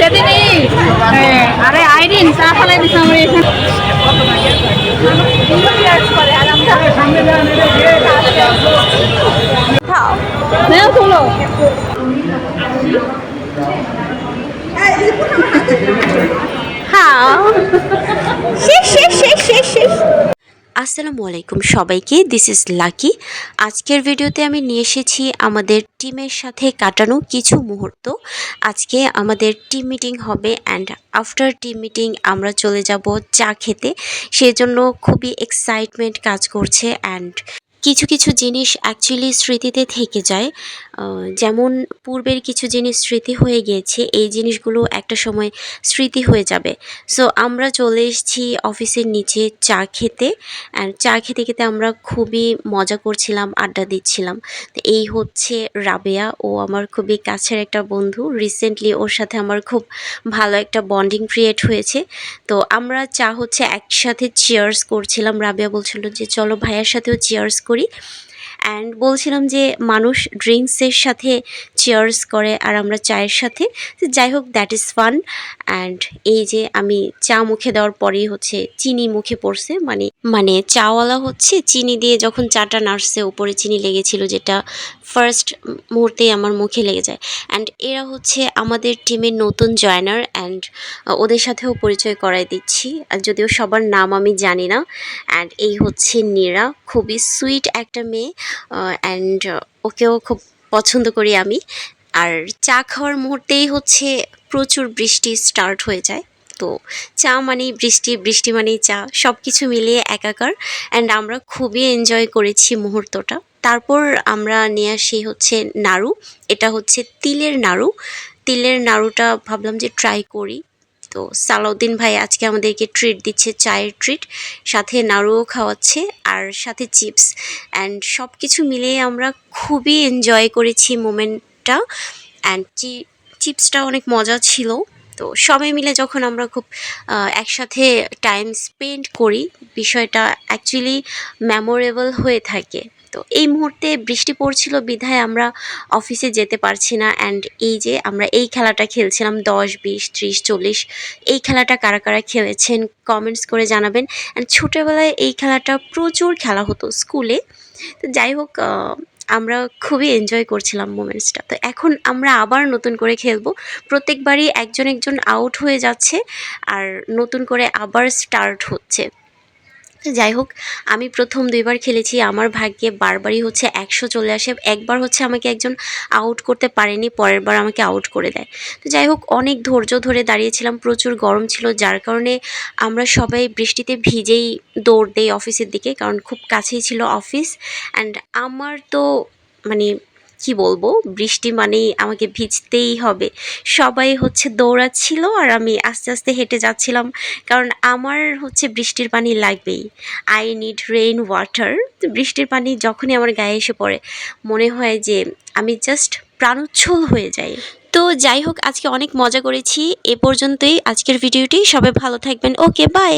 সেদিনই আরে আইরিন চা ফেলাই দিছে আমার এখানে খাও না তোলো খাও শেষ শেষ শেষ শেষ শেষ। আসসালামু আলাইকুম সবাইকে, দিস ইজ লাকি। আজকের ভিডিওতে আমি নিয়ে এসেছি আমাদের টিমের সাথে কাটানো কিছু মুহূর্ত। আজকে আমাদের টিম মিটিং হবে অ্যান্ড আফটার টিম মিটিং আমরা চলে যাব চা খেতে। সেজন্য খুবই এক্সাইটমেন্ট কাজ করছে অ্যান্ড কিছু কিছু জিনিস অ্যাকচুয়ালি স্মৃতিতে থেকে যায়। যেমন পূর্বের কিছু জিনিস স্মৃতি হয়ে গিয়েছে, এই জিনিসগুলো একটা সময় স্মৃতি হয়ে যাবে। সো আমরা চলে এসেছি অফিসের নিচে চা খেতে অ্যান্ড চা খেতে খেতে আমরা খুবই মজা করছিলাম, আড্ডা দিচ্ছিলাম। তো এই হচ্ছে রাবেয়া, ও আমার খুবই কাছের একটা বন্ধু। রিসেন্টলি ওর সাথে আমার খুব ভালো একটা বন্ডিং ক্রিয়েট হয়েছে। তো আমরা চা হচ্ছে একসাথে চিয়ার্স করছিলাম। রাবেয়া বলছিল যে চলো ভাইয়ার সাথেও চিয়ার্স করি অ্যান্ড বলছিলাম যে মানুষ ড্রিঙ্কসের সাথে চিয়ার্স করে আর আমরা চায়ের সাথে। যাই হোক, দ্যাট ইজ ফান। অ্যান্ড এই যে আমি চা মুখে দেওয়ার পরেই হচ্ছে চিনি মুখে পড়ছে, মানে চাওয়ালা হচ্ছে চিনি দিয়ে যখন চাটা নাড়ছে উপরে চিনি লেগেছিল, যেটা ফার্স্ট মুহূর্তেই আমার মুখে লেগে যায়। অ্যান্ড এরা হচ্ছে আমাদের টিমের নতুন জয়েনার অ্যান্ড ওদের সাথেও পরিচয় করাই দিচ্ছি, আর যদিও সবার নাম আমি জানি না। অ্যান্ড এই হচ্ছে নীরা, খুবই সুইট একটা মেয়ে অ্যান্ড ওকেও খুব পছন্দ করি আমি। আর চা খাওয়ার মুহূর্তেই হচ্ছে প্রচুর বৃষ্টি স্টার্ট হয়ে যায়। তো চা মানেই বৃষ্টি, বৃষ্টি মানেই চা, সব কিছু মিলিয়ে একাকার। অ্যান্ড আমরা খুবই এনজয় করেছি মুহূর্তটা। তারপর আমরা নিয়ে আসি হচ্ছে নাড়ু। এটা হচ্ছে তিলের নাড়ু। তিলের নাড়ুটা ভাবলাম যে ট্রাই করি। তো সালাউদ্দিন ভাই আজকে আমাদেরকে ট্রিট দিচ্ছে, চায়ের ট্রিট, সাথে নাড়ুও খাওয়াচ্ছে আর সাথে চিপস। অ্যান্ড সব কিছু মিলিয়ে আমরা খুবই এনজয় করেছি মোমেন্টটা। অ্যান্ড চিপসটা অনেক মজা ছিল। তো সবাই মিলে যখন আমরা খুব একসাথে টাইম স্পেন্ড করি, বিষয়টা অ্যাকচুয়ালি মেমোরেবল হয়ে থাকে। তো এই মুহূর্তে বৃষ্টি পড়ছিল বিধায় আমরা অফিসে যেতে পারছি না। অ্যান্ড এই যে আমরা এই খেলাটা খেলছিলাম 10, 20, 30, 40। এই খেলাটা কারা কারা খেলেছেন কমেন্টস করে জানাবেন। অ্যান্ড ছোটোবেলায় এই খেলাটা প্রচুর খেলা হতো স্কুলে। তো যাই হোক, আমরা খুবই এনজয় করছিলাম মোমেন্টসটা। তো এখন আমরা আবার নতুন করে খেলবো। প্রত্যেকবারই একজন একজন আউট হয়ে যাচ্ছে আর নতুন করে আবার স্টার্ট হচ্ছে। যাই হোক, আমি প্রথম 2বার খেলেছি, আমার ভাগ্যে বারবারই হচ্ছে 100 চলে আসে। একবার হচ্ছে আমাকে একজন আউট করতে পারেনি, পরের বার আমাকে আউট করে দেয়। তো যাই হোক, অনেক ধৈর্য ধরে দাঁড়িয়েছিলাম, প্রচুর গরম ছিল, যার কারণে আমরা সবাই বৃষ্টিতে ভিজেই দৌড় দেই অফিসের দিকে, কারণ খুব কাছেই ছিল অফিস। অ্যান্ড আমার তো মানে কি বলবো, বৃষ্টি মানেই আমাকে ভিজতেই হবে। সবাই হচ্ছে দৌড়াচ্ছিল আর আমি আস্তে আস্তে হেঁটে যাচ্ছিলাম, কারণ আমার হচ্ছে বৃষ্টির পানি লাগবেই। I need rain water. তো বৃষ্টির পানি যখনই আমার গায়ে এসে পড়ে মনে হয় যে আমি জাস্ট প্রাণোচ্ছল হয়ে যাই। তো যাই হোক, আজকে অনেক মজা করেছি। এ পর্যন্তই আজকের ভিডিওটি। সবাই ভালো থাকবেন। ওকে, বাই।